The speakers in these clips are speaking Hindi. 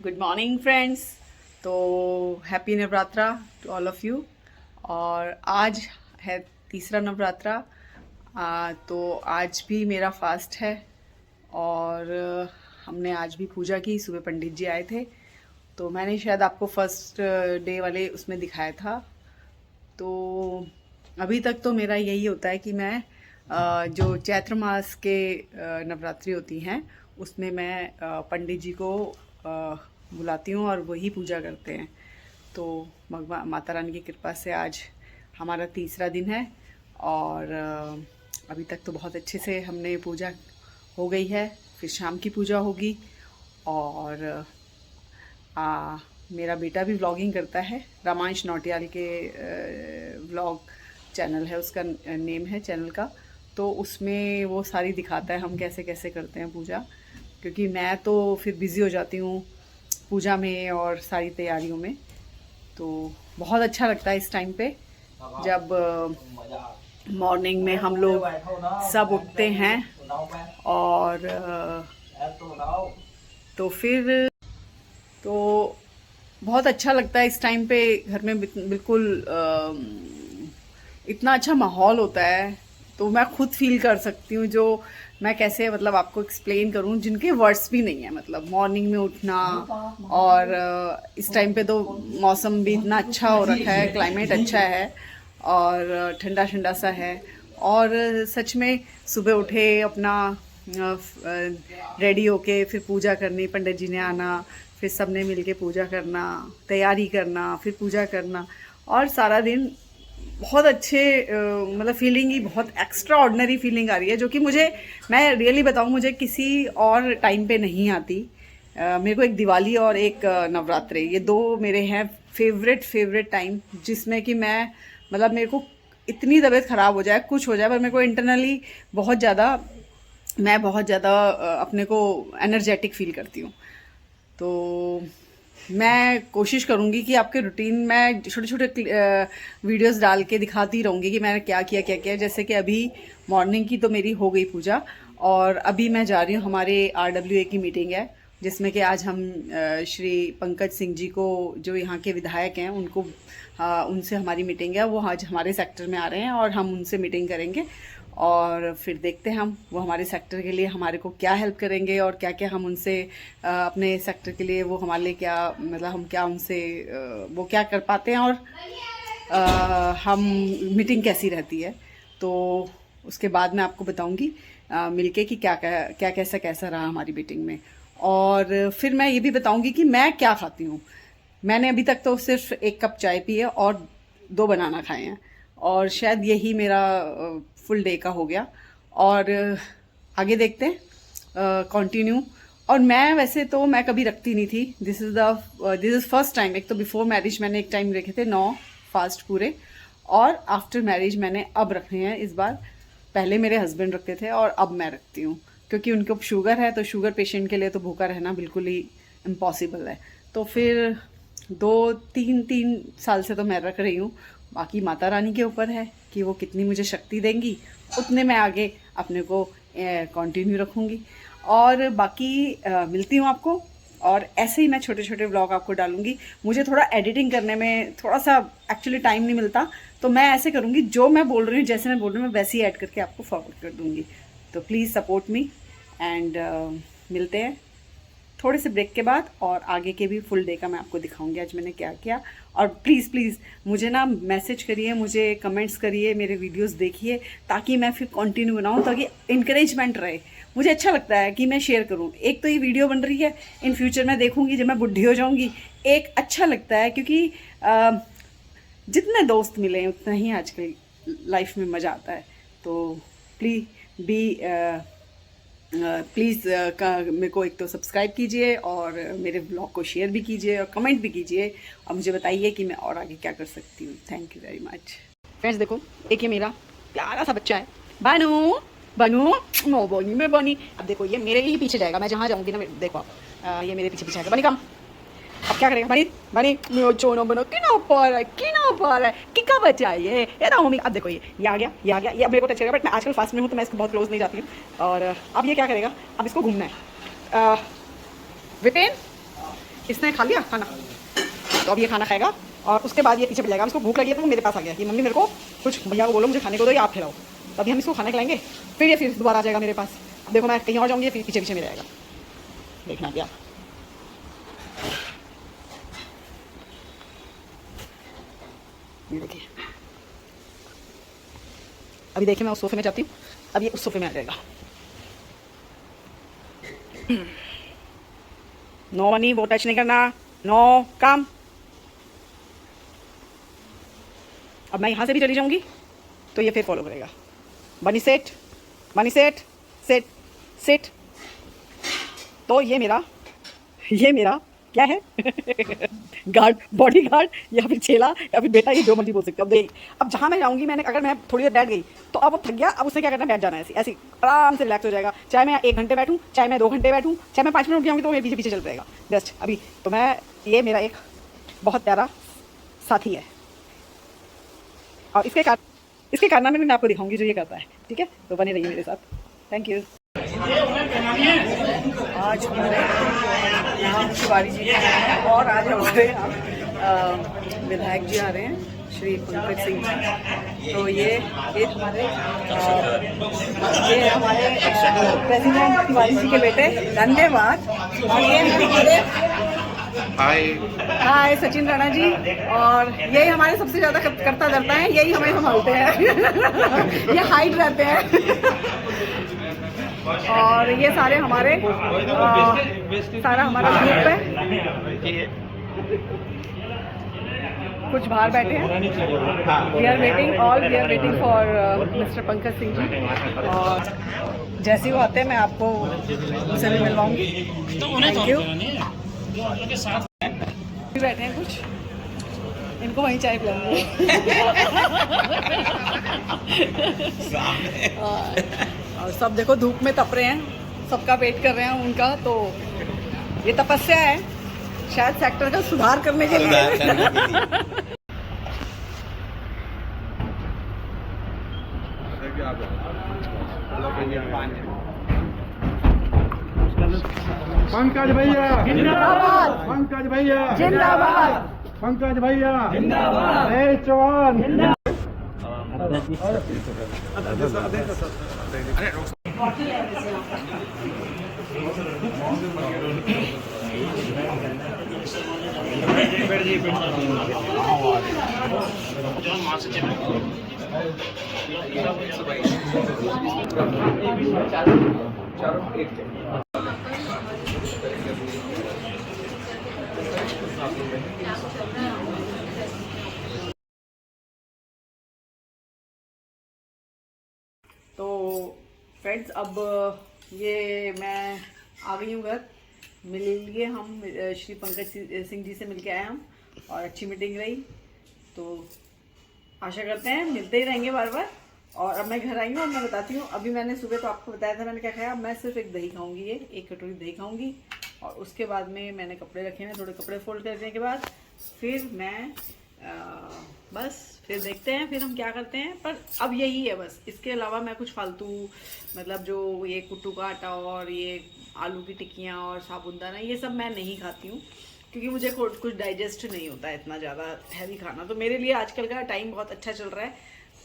Good morning friends. तो happy Navratra to all of you. और आज है तीसरा नवरात्रा। तो आज भी मेरा फास्ट है और हमने आज भी पूजा की। सुबह पंडित जी आए थे तो मैंने शायद आपको फर्स्ट डे वाले उसमें दिखाया था। तो अभी तक तो मेरा यही होता है कि मैं जो चैत्र मास के नवरात्रि होती हैं उसमें मैं पंडित जी को बुलाती हूँ और वही पूजा करते हैं। तो भगवान माता रानी की कृपा से आज हमारा तीसरा दिन है और अभी तक तो बहुत अच्छे से हमने पूजा हो गई है। फिर शाम की पूजा होगी और मेरा बेटा भी व्लॉगिंग करता है। रामांश नौटियाल के व्लॉग चैनल है, उसका नेम है चैनल का। तो उसमें वो सारी दिखाता है हम कैसे कैसे करते हैं पूजा, क्योंकि मैं तो फिर बिज़ी हो जाती हूँ पूजा में और सारी तैयारियों में। तो बहुत अच्छा लगता है इस टाइम पे जब मॉर्निंग में हम लोग सब उठते हैं और तो फिर तो बहुत अच्छा लगता है इस टाइम पे घर में बिल्कुल इतना अच्छा माहौल होता है। तो मैं खुद फील कर सकती हूँ जो मैं कैसे मतलब आपको एक्सप्लेन करूँ, जिनके वर्ड्स भी नहीं है। मतलब मॉर्निंग में उठना और इस टाइम पे तो मौसम भी इतना अच्छा हो रखा है, क्लाइमेट अच्छा है और ठंडा ठंडा सा है। और सच में सुबह उठे अपना रेडी होके फिर पूजा करनी, पंडित जी ने आना, फिर सबने मिलके पूजा करना, तैयारी करना, फिर पूजा करना और सारा दिन बहुत अच्छे मतलब फीलिंग ही बहुत एक्स्ट्रा ऑर्डिनरी फीलिंग आ रही है, जो कि मुझे, मैं रियली बताऊँ, मुझे किसी और टाइम पे नहीं आती। मेरे को एक दिवाली और एक नवरात्रे, ये दो मेरे हैं फेवरेट टाइम, जिसमें कि मैं मतलब मेरे को इतनी तबीयत ख़राब हो जाए, कुछ हो जाए, पर मेरे को इंटरनली बहुत ज़्यादा अपने को एनर्जेटिक फील करती हूँ। तो मैं कोशिश करूँगी कि आपके रूटीन में छोटे छोटे वीडियोस डाल के दिखाती रहूँगी कि मैंने क्या किया। जैसे कि अभी मॉर्निंग की तो मेरी हो गई पूजा और अभी मैं जा रही हूँ, हमारे RWA की मीटिंग है जिसमें कि आज हम श्री पंकज सिंह जी को, जो यहाँ के विधायक हैं, उनको उनसे हमारी मीटिंग है। वो आज हमारे सेक्टर में आ रहे हैं और हम उनसे मीटिंग करेंगे और फिर देखते हैं हम वो हमारे सेक्टर के लिए हमारे को क्या हेल्प करेंगे और क्या क्या हम उनसे अपने सेक्टर के लिए वो हमारे लिए क्या, मतलब हम क्या उनसे वो क्या कर पाते हैं और हम मीटिंग कैसी रहती है। तो उसके बाद मैं आपको बताऊंगी मिलके कि क्या कैसा रहा हमारी मीटिंग में। और फिर मैं ये भी बताऊंगी कि मैं क्या खाती हूँ। मैंने अभी तक तो सिर्फ 1 कप चाय पी है और 2 बनाना खाए हैं और शायद यही मेरा फुल डे का हो गया। और आगे देखते हैं कंटिन्यू। और मैं वैसे तो मैं कभी रखती नहीं थी, दिस इज़ फर्स्ट टाइम। एक तो बिफोर मैरिज मैंने एक टाइम रखे थे 9 फास्ट पूरे, और आफ्टर मैरिज मैंने अब रखे हैं इस बार। पहले मेरे हस्बैंड रखते थे और अब मैं रखती हूँ, क्योंकि उनको शुगर है, तो शुगर पेशेंट के लिए तो भूखा रहना बिल्कुल ही इम्पॉसिबल है। तो फिर 2-3 साल से तो मैं रख रही हूँ। बाकी माता रानी के ऊपर है कि वो कितनी मुझे शक्ति देंगी, उतने मैं आगे अपने को कंटिन्यू रखूँगी। और बाकी मिलती हूँ आपको, और ऐसे ही मैं छोटे छोटे व्लॉग आपको डालूंगी। मुझे थोड़ा एडिटिंग करने में थोड़ा सा एक्चुअली टाइम नहीं मिलता, तो मैं ऐसे करूँगी, जो मैं बोल रही हूँ, जैसे मैं बोल रही हूँ, मैं वैसे ही ऐड करके आपको फॉरवर्ड कर दूँगी। तो प्लीज़ सपोर्ट मी एंड मिलते हैं थोड़े से ब्रेक के बाद, और आगे के भी फुल डे का मैं आपको दिखाऊंगी आज मैंने क्या किया। और प्लीज़ मुझे ना मैसेज करिए, मुझे कमेंट्स करिए, मेरे वीडियोस देखिए, ताकि मैं फिर कंटिन्यू बनाऊं, ताकि इंकरेजमेंट रहे। मुझे अच्छा लगता है कि मैं शेयर करूं। एक तो ये वीडियो बन रही है, इन फ्यूचर में देखूंगी जब मैं बुढ़ी हो जाऊंगी, एक अच्छा लगता है, क्योंकि जितने दोस्त मिले उतना ही आजकल लाइफ में मज़ा आता है। तो प्लीज़ मेरे को एक तो सब्सक्राइब कीजिए और मेरे ब्लॉग को शेयर भी कीजिए और कमेंट भी कीजिए, और मुझे बताइए कि मैं और आगे क्या कर सकती हूँ। Thank you very much friends. देखो, एक ये मेरा प्यारा सा बच्चा है, बनू बनू नो बनी मैं बनी। अब देखो ये मेरे ही पीछे जाएगा, मैं जहाँ जाऊँगी ना, देखो आप ये मेरे पीछे जाएगा। बनी कम, अब क्या करेगा? बनी बनी चोनो बनो कि ना पर है कि कब बच्चा है ये ना मम्मी। अब देखो ये आ गया, ये अब मेरे को टच करेगा, बट मैं आजकल फास्ट में हूँ तो मैं इसको बहुत क्लोज नहीं जाती हूँ। और अब ये क्या करेगा? अब इसको घूमना है। विपिन इसने खा लिया खाना, तो अब ये खाना खाएगा और उसके बाद ये पीछे पड़ जाएगा। इसको भूख लगी है तो वो मेरे पास आ गया कि मम्मी मेरे को कुछ भैया को बोलो मुझे खाने को दो या आप खिलाओ। तभी हम इसको खाना खिलाएंगे, फिर ये फिर दोबारा आ जाएगा मेरे पास। अब देखो मैं कहीं और जाऊँगी, फिर पीछे पीछे मेरे आएगा, देखना क्या। ये देखिए, अभी देखिए मैं उस सोफे में जाती हूँ, अब ये उस सोफे में आ जाएगा। नो मनी, वो टच नहीं करना, नो काम। अब मैं यहाँ से भी चली जाऊँगी तो ये फिर फॉलो करेगा। बनी सेट, बनी सेट, सेट सेट। तो ये मेरा क्या है गार्ड, बॉडी गार्ड या फिर चेला या फिर बेटा, ये जो मर्जी बोल सकते हो। अब जहाँ मैं जाऊँगी, अगर मैं थोड़ी देर बैठ गई तो अब वो थक गया, अब उसने क्या करना है, बैठ जाना है ऐसे ऐसे आराम से रिलैक्स हो जाएगा। चाहे मैं 1 घंटे बैठूँ, चाहे मैं 2 घंटे बैठूँ, चाहे मैं 5 मिनट जाऊँगी तो मेरे पीछे पीछे चल जाएगा जस्ट। अभी तो ये मेरा एक बहुत प्यारा साथी है और इसके कारनामे मैं आपको दिखाऊंगी जो ये करता है। ठीक है, तो बने रहिए मेरे साथ। Thank you. आज हमारे यहाँ शिवाड़ी जी और आज हमारे विधायक जी आ रहे हैं, श्री पंकज सिंह जी। तो ये हमारे प्रेसिडेंट शिवाड़ी जी के बेटे, धन्यवाद। और ये हमारे हाय सचिन राणा जी, और यही हमारे सबसे ज़्यादा करता धरता है, यही हमें संभालते हैं ये हाइट रहते हैं। और ये सारे हमारे सारा हमारा ग्रुप है, कुछ बाहर बैठे हैं। We are waiting for mister Pankaj Singh ji, और जैसे ही वो आते हैं मैं आपको उनसे भी मिलवाऊंगी। Thank you. बैठे हैं कुछ, इनको वहीं चाय पिलाऊंगी और सब देखो धूप में तप रहे हैं, सबका वेट कर रहे हैं उनका। तो ये तपस्या है शायद सेक्टर का सुधार करने के लिए। पंकज भैया जिंदाबाद, पंकज भैया जिंदाबाद, पंकज भैया जिंदाबाद, जय जवान। तो फ्रेंड्स, अब ये मैं आ गई हूँ घर। मिल लिए हम श्री पंकज सिंह जी से मिलके आए हम, और अच्छी मीटिंग रही। तो आशा करते हैं मिलते ही रहेंगे बार बार। और अब मैं घर आई हूँ और मैं बताती हूँ, अभी मैंने सुबह तो आपको बताया था मैंने क्या खाया। मैं सिर्फ एक दही खाऊंगी, ये 1 कटोरी दही खाऊंगी, और उसके बाद में मैंने कपड़े रखे हैं, थोड़े कपड़े फोल्ड करने के बाद फिर मैं बस फिर देखते हैं फिर हम क्या करते हैं। पर अब यही है बस, इसके अलावा मैं कुछ फालतू मतलब जो ये कुट्टू का आटा और ये आलू की टिक्कियाँ और साबुनदाना, ये सब मैं नहीं खाती हूँ, क्योंकि मुझे कुछ डाइजेस्ट नहीं होता है इतना ज़्यादा हैवी खाना। तो मेरे लिए आजकल का टाइम बहुत अच्छा चल रहा है,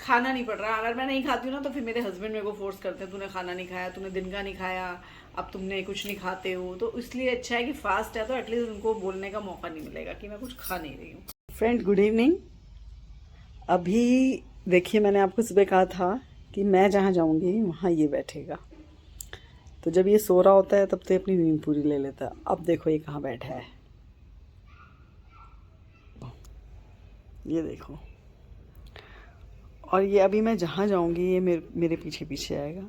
खाना नहीं पड़ रहा। अगर मैं नहीं खाती हूँ ना तो फिर मेरे हस्बैंड मेरे को फोर्स करते हैं, तूने खाना नहीं खाया, तूने दिन का नहीं खाया, अब तुमने कुछ नहीं खाते हो। तो इसलिए अच्छा है कि फास्ट है, तो एटलीस्ट उनको बोलने का मौका नहीं मिलेगा कि मैं कुछ खा नहीं रही हूँ। Friend good evening. अभी देखिए, मैंने आपको सुबह कहा था कि मैं जहाँ जाऊँगी वहाँ ये बैठेगा, तो जब ये सो रहा होता है तब तो अपनी नींद पूरी ले लेता है। अब देखो ये कहाँ बैठा है, ये देखो। और ये अभी मैं जहाँ जाऊँगी ये मेरे पीछे पीछे आएगा।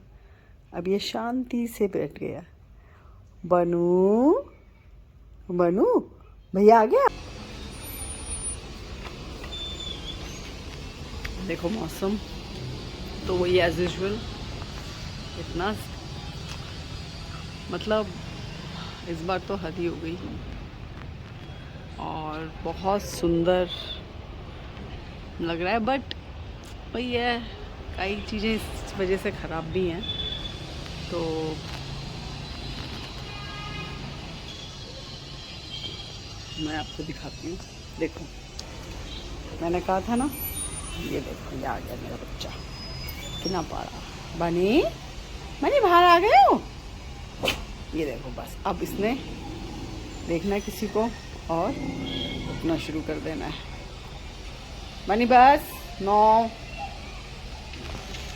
अब ये शांति से बैठ गया। बनू बनू भैया आ गया। देखो मौसम तो वही एज यूजुअल, इतना मतलब इस बार तो हद ही हो गई, और बहुत सुंदर लग रहा है। बट वही है, कई चीज़ें इस वजह से ख़राब भी हैं। तो मैं आपको दिखाती हूँ। देखो मैंने कहा था ना, ये देखो ये आ गया मेरा बच्चा, कितना पारा। बनी बनी बाहर आ गए हो। ये देखो बस अब इसने देखना है किसी को और उठना शुरू कर देना है। बनी बस 9